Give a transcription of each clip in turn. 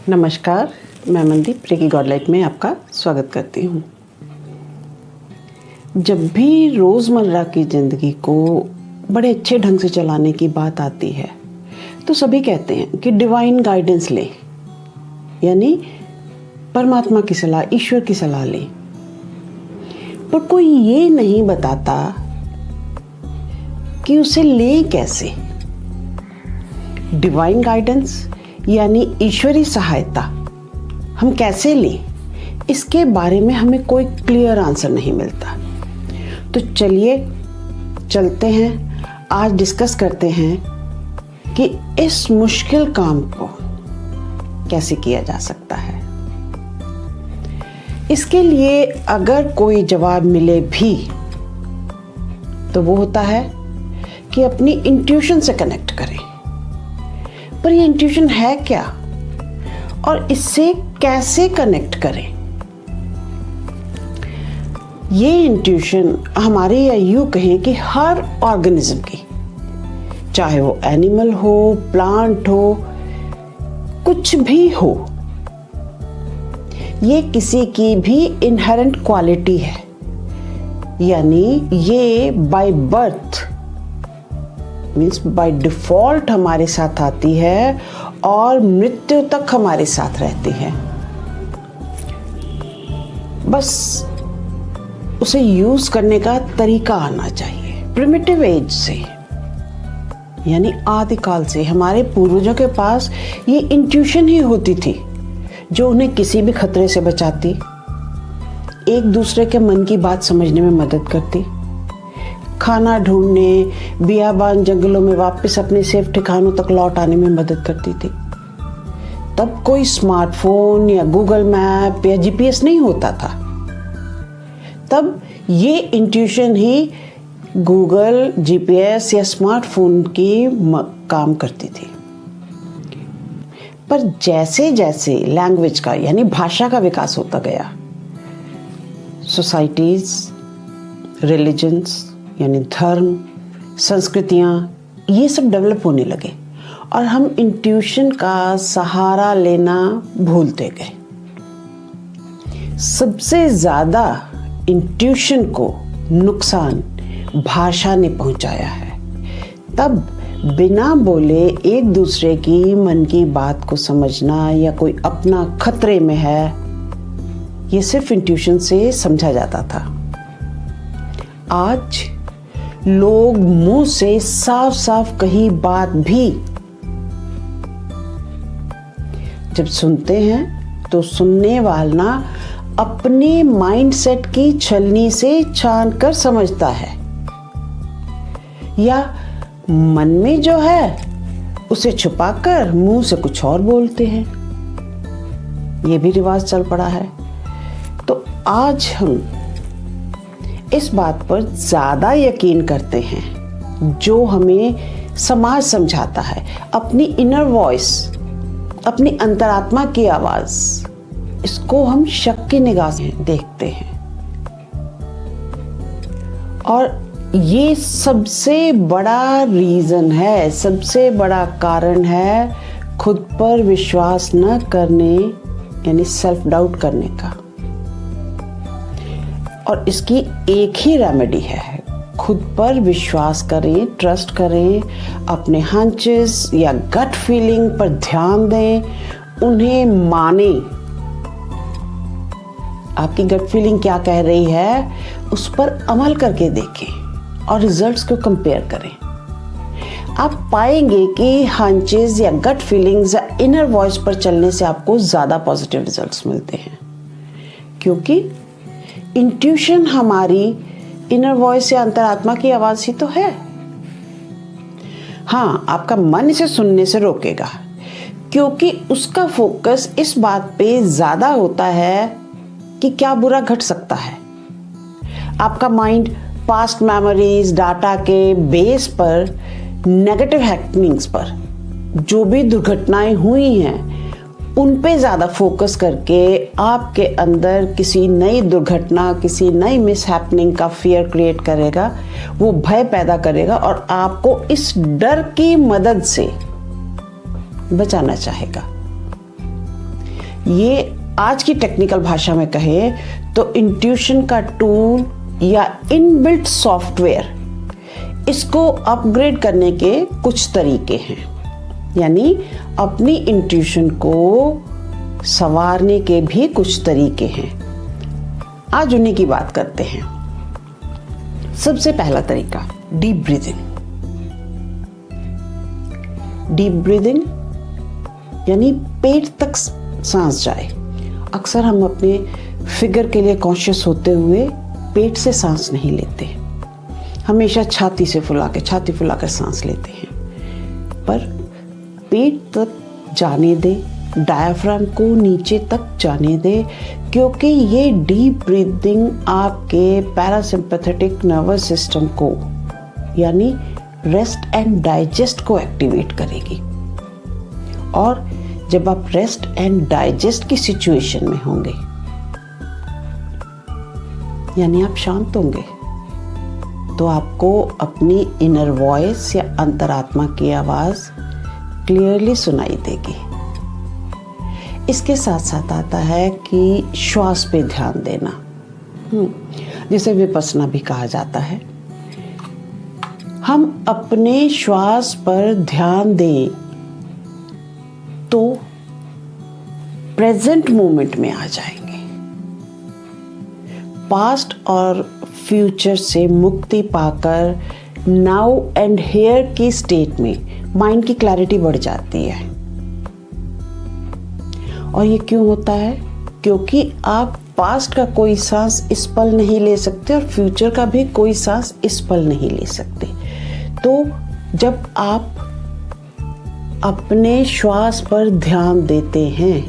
नमस्कार, मैं Mandeep recce God light में आपका स्वागत करती हूँ। जब भी रोज़मर्रा की ज़िंदगी को बड़े अच्छे ढंग से चलाने की बात आती है तो सभी कहते हैं कि डिवाइन गाइडेंस ले, यानी परमात्मा की सलाह, ईश्वर की सलाह ले। पर कोई ये नहीं बताता कि उसे ले कैसे। डिवाइन गाइडेंस यानी ईश्वरी सहायता हम कैसे लें, इसके बारे में हमें कोई क्लियर आंसर नहीं मिलता। तो चलिए चलते हैं, आज डिस्कस करते हैं कि इस मुश्किल काम को कैसे किया जा सकता है। इसके लिए अगर कोई जवाब मिले भी तो वो होता है कि अपनी इंट्यूशन से कनेक्ट करें। पर ये इंट्यूशन है क्या और इससे कैसे कनेक्ट करें? ये इंट्यूशन हमारे, या यूं कहें कि हर ऑर्गेनिज्म की, चाहे वो एनिमल हो, प्लांट हो, कुछ भी हो, ये किसी की भी इनहेरेंट क्वालिटी है। यानी ये by birth means by default हमारे साथ आती है और मृत्यु तक हमारे साथ रहती है। बस उसे यूज करने का तरीका आना चाहिए। प्रिमिटिव एज से, यानी आदिकाल से हमारे पूर्वजों के पास ये इंट्यूशन ही होती थी जो उन्हें किसी भी खतरे से बचाती, एक दूसरे के मन की बात समझने में मदद करती, खाना ढूंढने, बियाबान जंगलों में वापस अपने सेफ ठिकानों तक लौट आने में मदद करती थी। तब कोई स्मार्टफोन या गूगल मैप या जीपीएस नहीं होता था। तब ये इंट्यूशन ही गूगल, जीपीएस या स्मार्टफोन की काम करती थी। पर जैसे जैसे लैंग्वेज का यानी भाषा का विकास होता गया, सोसाइटीज, रिलीजन्स यानी धर्म, संस्कृतियाँ, ये सब डेवलप होने लगे और हम इंट्यूशन का सहारा लेना भूलते गए। सबसे ज़्यादा इंट्यूशन को नुकसान भाषा ने पहुंचाया है। तब बिना बोले एक दूसरे की मन की बात को समझना या कोई अपना खतरे में है, ये सिर्फ इंट्यूशन से समझा जाता था। आज लोग मुंह से साफ साफ कही बात भी जब सुनते हैं तो सुनने वाला अपने माइंडसेट की छलनी से छान कर समझता है, या मन में जो है उसे छुपाकर मुंह से कुछ और बोलते हैं। ये भी रिवाज चल पड़ा है। तो आज हम इस बात पर ज़्यादा यकीन करते हैं जो हमें समाज समझाता है, अपनी इनर वॉइस, अपनी अंतरात्मा की आवाज़, इसको हम शक की निगाह से देखते हैं। और ये सबसे बड़ा रीज़न है, सबसे बड़ा कारण है खुद पर विश्वास न करने, यानी सेल्फ डाउट करने का। और इसकी एक ही रेमेडी है, खुद पर विश्वास करें, ट्रस्ट करें, अपने हंचेस या गट फीलिंग पर ध्यान दें, उन्हें माने। आपकी गट फीलिंग क्या कह रही है उस पर अमल करके देखें और रिजल्ट्स को कंपेयर करें। आप पाएंगे कि हंचेस या गट फीलिंग्स या इनर वॉइस पर चलने से आपको ज़्यादा पॉजिटिव रिजल्ट्स मिलते हैं, क्योंकि इंट्यूशन हमारी इनर वॉइस या अंतरात्मा की आवाज ही तो है। हाँ, आपका मन इसे सुनने से रोकेगा, क्योंकि उसका फोकस इस बात पे ज्यादा होता है कि क्या बुरा घट सकता है। आपका माइंड पास्ट मेमोरीज, डाटा के बेस पर, नेगेटिव हैपनिंग्स पर, जो भी दुर्घटनाएं हुई हैं उन पे ज़्यादा फोकस करके आपके अंदर किसी नई दुर्घटना, किसी नई मिस हैपनिंग का फियर क्रिएट करेगा, वो भय पैदा करेगा और आपको इस डर की मदद से बचाना चाहेगा। ये आज की टेक्निकल भाषा में कहें तो इंट्यूशन का टूल या इनबिल्ट सॉफ्टवेयर, इसको अपग्रेड करने के कुछ तरीके हैं। यानी अपनी इंट्यूशन को संवारने के भी कुछ तरीके हैं। आज उन्हीं की बात करते हैं। सबसे पहला तरीका, डीप ब्रीदिंग। डीप ब्रीदिंग यानी पेट तक सांस जाए। अक्सर हम अपने फिगर के लिए कॉन्शियस होते हुए पेट से सांस नहीं लेते, हमेशा छाती फुला के सांस लेते हैं। पर पेट तक जाने दे, डायफ्राम को नीचे तक जाने दे, क्योंकि ये डीप ब्रीदिंग आपके पैरासिम्पैथेटिक नर्वस सिस्टम को यानी रेस्ट एंड डाइजेस्ट को एक्टिवेट करेगी। और जब आप रेस्ट एंड डाइजेस्ट की सिचुएशन में होंगे, यानी आप शांत होंगे, तो आपको अपनी इनर वॉइस या अंतरात्मा की आवाज क्लियरली सुनाई देगी। इसके साथ साथ आता है कि श्वास पे ध्यान देना, जिसे विपस्सना भी कहा जाता है। हम अपने श्वास पर ध्यान दें तो प्रेजेंट मोमेंट में आ जाएंगे। पास्ट और फ्यूचर से मुक्ति पाकर नाउ एंड हियर की स्टेट में माइंड की क्लैरिटी बढ़ जाती है। और ये क्यों होता है? क्योंकि आप पास्ट का कोई सांस इस पल नहीं ले सकते और फ्यूचर का भी कोई सांस इस पल नहीं ले सकते। तो जब आप अपने श्वास पर ध्यान देते हैं,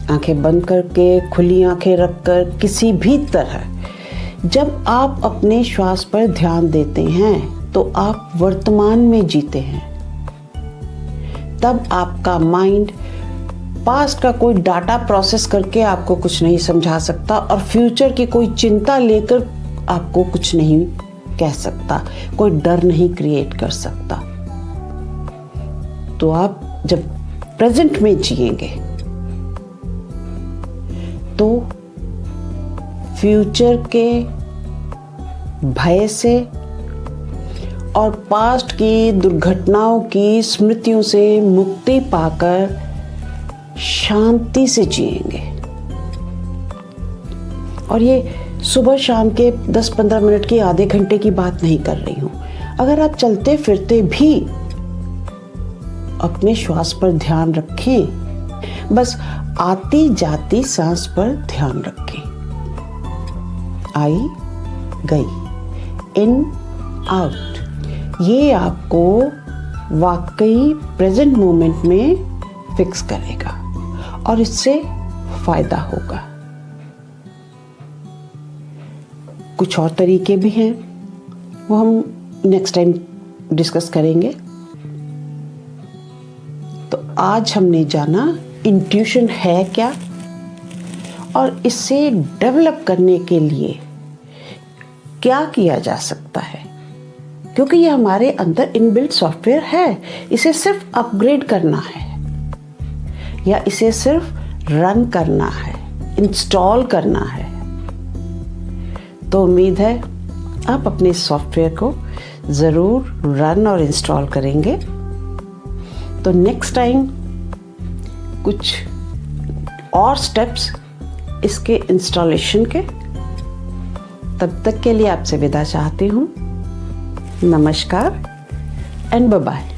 आंखें बंद करके, खुली आंखें रखकर, किसी भी तरह, जब आप अपने श्वास पर ध्यान देते हैं तो आप वर्तमान में जीते हैं। तब आपका माइंड पास्ट का कोई डाटा प्रोसेस करके आपको कुछ नहीं समझा सकता और फ्यूचर की कोई चिंता लेकर आपको कुछ नहीं कह सकता, कोई डर नहीं क्रिएट कर सकता। तो आप जब प्रेजेंट में जिएंगे तो फ्यूचर के भय से और पास्ट की दुर्घटनाओं की स्मृतियों से मुक्ति पाकर शांति से जिएंगे। और ये सुबह शाम के 10-15 मिनट की, आधे घंटे की बात नहीं कर रही हूं। अगर आप चलते फिरते भी अपने श्वास पर ध्यान रखें, बस आती जाती सांस पर ध्यान रखें। आई गई, इन आउट, ये आपको वाकई प्रेजेंट मोमेंट में फिक्स करेगा और इससे फायदा होगा। कुछ और तरीके भी हैं, वो हम नेक्स्ट टाइम डिस्कस करेंगे। तो आज हमने जाना इंट्यूशन है क्या और इसे डेवलप करने के लिए क्या किया जा सकता है, क्योंकि ये हमारे अंदर इनबिल्ट सॉफ्टवेयर है। इसे सिर्फ अपग्रेड करना है या इसे सिर्फ रन करना है, इंस्टॉल करना है। तो उम्मीद है आप अपने सॉफ्टवेयर को ज़रूर रन और इंस्टॉल करेंगे। तो नेक्स्ट टाइम कुछ और स्टेप्स इसके इंस्टॉलेशन के, तब तक के लिए आपसे विदा चाहती हूँ। नमस्कार एंड बाय बाय।